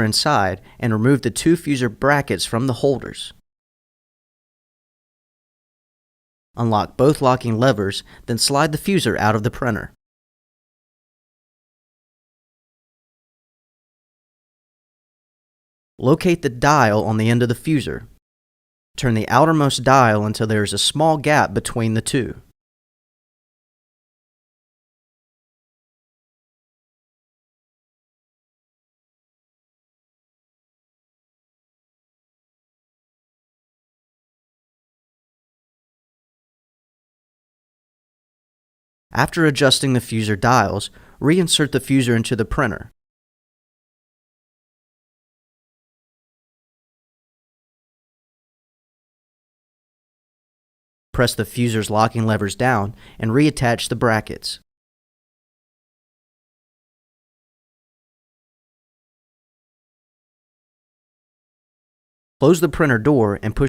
inside and remove the two fuser brackets from the holders. Unlock both locking levers, then slide the fuser out of the printer. Locate the dial on the end of the fuser. Turn the outermost dial until there is a small gap between the two. After adjusting the fuser dials, reinsert the fuser into the printer. Press the fuser's locking levers down and reattach the brackets. Close the printer door and push